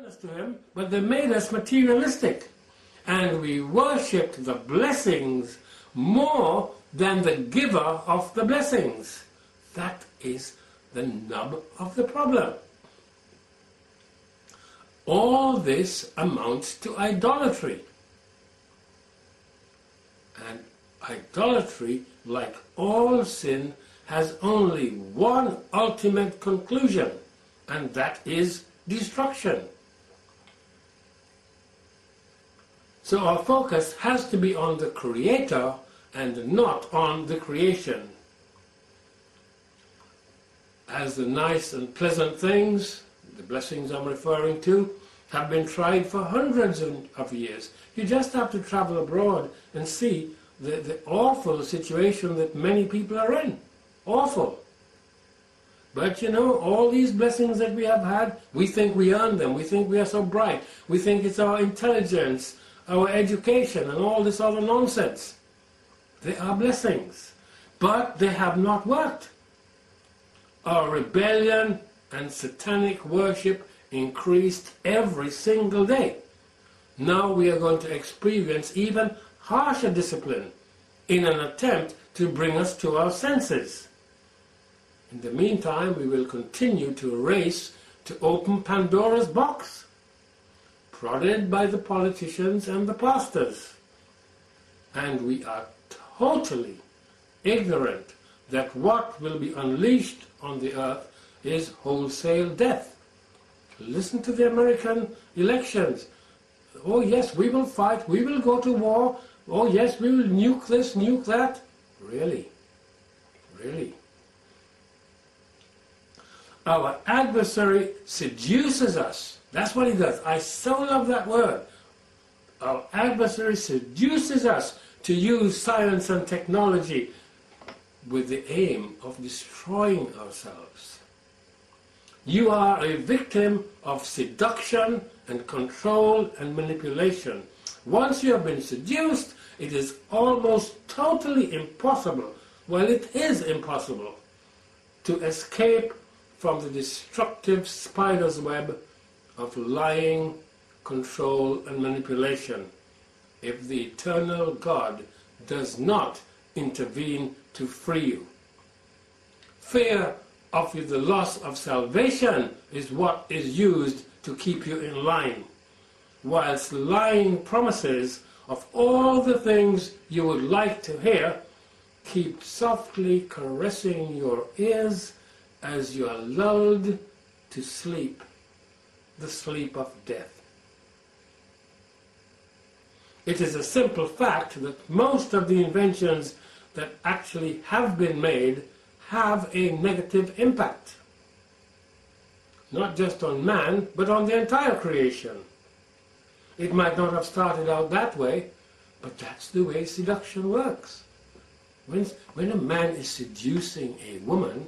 us to him, but they made us materialistic. And we worshipped the blessings more than the giver of the blessings. That is the nub of the problem. All this amounts to idolatry. And idolatry, like all sin, has only one ultimate conclusion, and that is destruction. So our focus has to be on the Creator and not on the creation. As the nice and pleasant things, the blessings I'm referring to, have been tried for hundreds of years. You just have to travel abroad and see the awful situation that many people are in. Awful. But you know, all these blessings that we have had, we think we earned them. We think we are so bright. We think it's our intelligence, our education, and all this other nonsense. They are blessings. But they have not worked. Our rebellion and satanic worship increased every single day. Now we are going to experience even harsher discipline in an attempt to bring us to our senses. In the meantime, we will continue to race to open Pandora's box, prodded by the politicians and the pastors. And we are totally ignorant that what will be unleashed on the earth is wholesale death. Listen to the American elections. Oh yes, we will fight, we will go to war. Oh yes, we will nuke this, nuke that. Really? Really? Our adversary seduces us. That's what he does. I so love that word. Our adversary seduces us to use science and technology with the aim of destroying ourselves. You are a victim of seduction and control and manipulation. Once you have been seduced, it is almost totally impossible, well, it is impossible, to escape from the destructive spider's web of lying, control, and manipulation if the eternal God does not intervene to free you. Fear of the loss of salvation is what is used to keep you in line, whilst lying promises of all the things you would like to hear keep softly caressing your ears as you are lulled to sleep, the sleep of death. It is a simple fact that most of the inventions that actually have been made have a negative impact. Not just on man, but on the entire creation. It might not have started out that way, but that's the way seduction works. When a man is seducing a woman,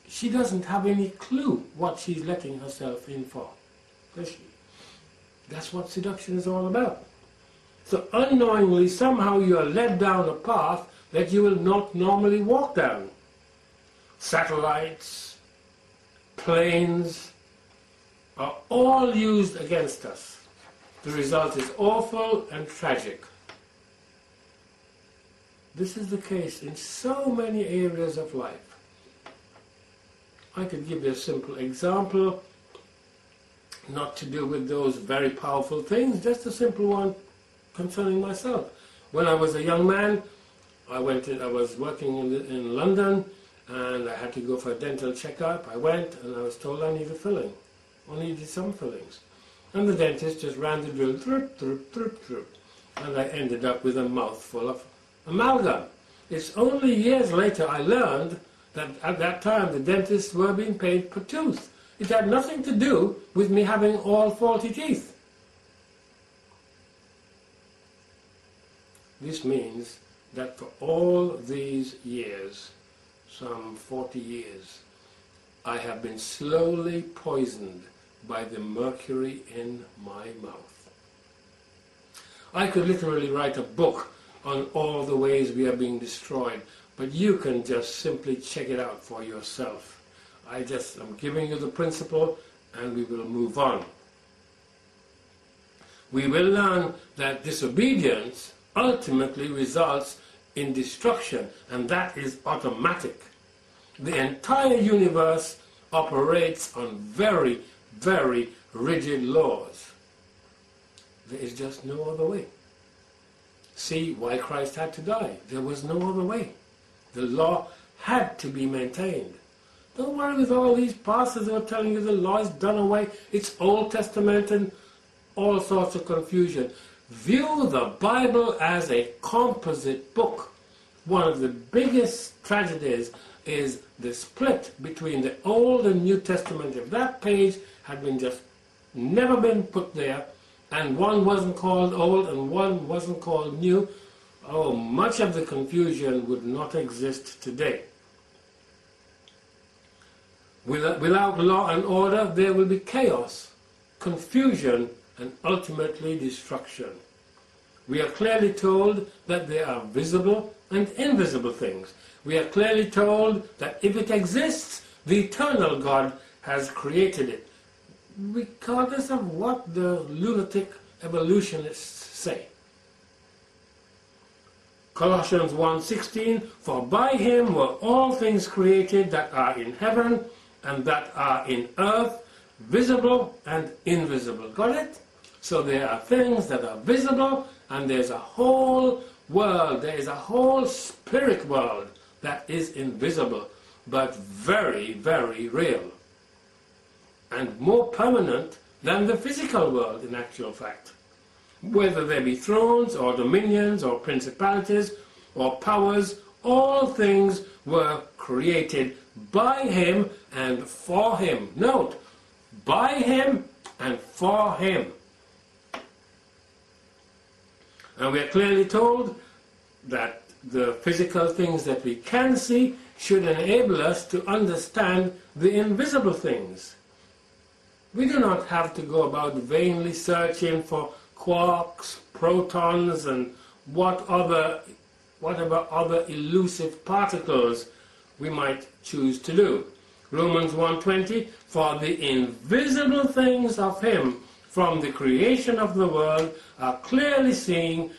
she doesn't have any clue what she's letting herself in for, does she? That's what seduction is all about. So unknowingly, somehow you are led down a path that you will not normally walk down. Satellites, planes are all used against us. The result is awful and tragic. This is the case in so many areas of life. I could give you a simple example, not to do with those very powerful things, just a simple one concerning myself. When I was a young man, I was working in London, and I had to go for a dental checkup. I went, and I was told I needed a filling. I needed some fillings. And the dentist just ran the drill, throop, throop, throop, throop. And I ended up with a mouthful of amalgam. It's only years later I learned that at that time the dentists were being paid per tooth. It had nothing to do with me having all faulty teeth. This means that for all these years, some 40 years, I have been slowly poisoned by the mercury in my mouth. I could literally write a book on all the ways we are being destroyed, but you can just simply check it out for yourself. I'm giving you the principle, and we will move on. We will learn that disobedience ultimately results in destruction, and that is automatic. The entire universe operates on very, very rigid laws. There is just no other way. See why Christ had to die. There was no other way. The law had to be maintained. Don't worry with all these pastors who are telling you the law is done away. It's Old Testament and all sorts of confusion. View the Bible as a composite book. One of the biggest tragedies is the split between the Old and New Testament. If that page had been just never been put there, and one wasn't called Old and one wasn't called New, oh, much of the confusion would not exist today. Without law and order, there will be chaos, confusion, and ultimately destruction. We are clearly told that there are visible and invisible things. We are clearly told that if it exists, the eternal God has created it, regardless of what the lunatic evolutionists say. Colossians 1:16, for by him were all things created that are in heaven and that are in earth, visible and invisible. Got it? So there are things that are visible, and there's a whole world, there is a whole spirit world that is invisible, but very, very real, and more permanent than the physical world in actual fact. Whether there be thrones or dominions or principalities or powers, all things were created by him and for him. Note, by him and for him. And we are clearly told that the physical things that we can see should enable us to understand the invisible things. We do not have to go about vainly searching for quarks, protons, and whatever other elusive particles we might choose to do. Romans 1:20, for the invisible things of him from the creation of the world are clearly seen,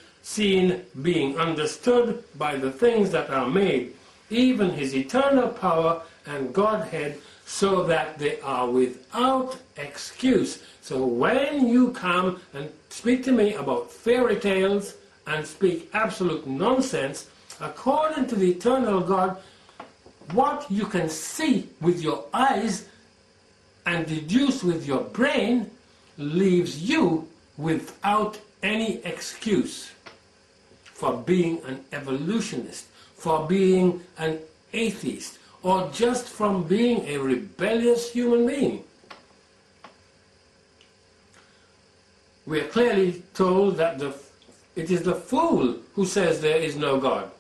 being understood by the things that are made, even his eternal power and Godhead, so that they are without excuse. So when you come and speak to me about fairy tales and speak absolute nonsense, according to the eternal God, what you can see with your eyes and deduce with your brain leaves you without any excuse for being an evolutionist, for being an atheist, or just from being a rebellious human being. We are clearly told that it is the fool who says there is no God.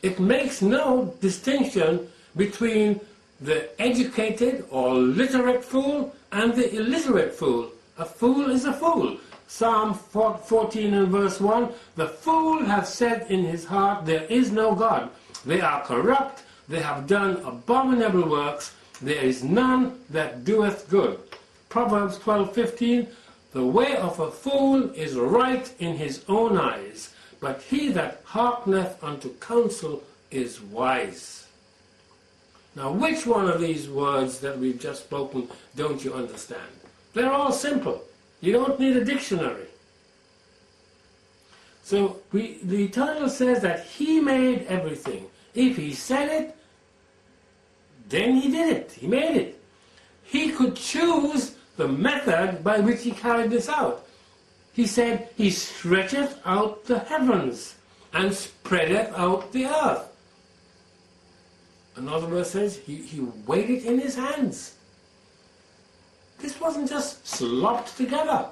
It makes no distinction between the educated or literate fool and the illiterate fool. A fool is a fool. Psalm 14 and verse 1, the fool hath said in his heart, there is no God. They are corrupt, they have done abominable works, there is none that doeth good. Proverbs 12:15, the way of a fool is right in his own eyes, but he that hearkeneth unto counsel is wise. Now, which one of these words that we've just spoken don't you understand? They're all simple. You don't need a dictionary. So the Eternal says that he made everything. If he said it, then he did it. He made it. He could choose the method by which he carried this out. He said, he stretcheth out the heavens and spreadeth out the earth. Another verse says, he weighed it in his hands. This wasn't just slopped together.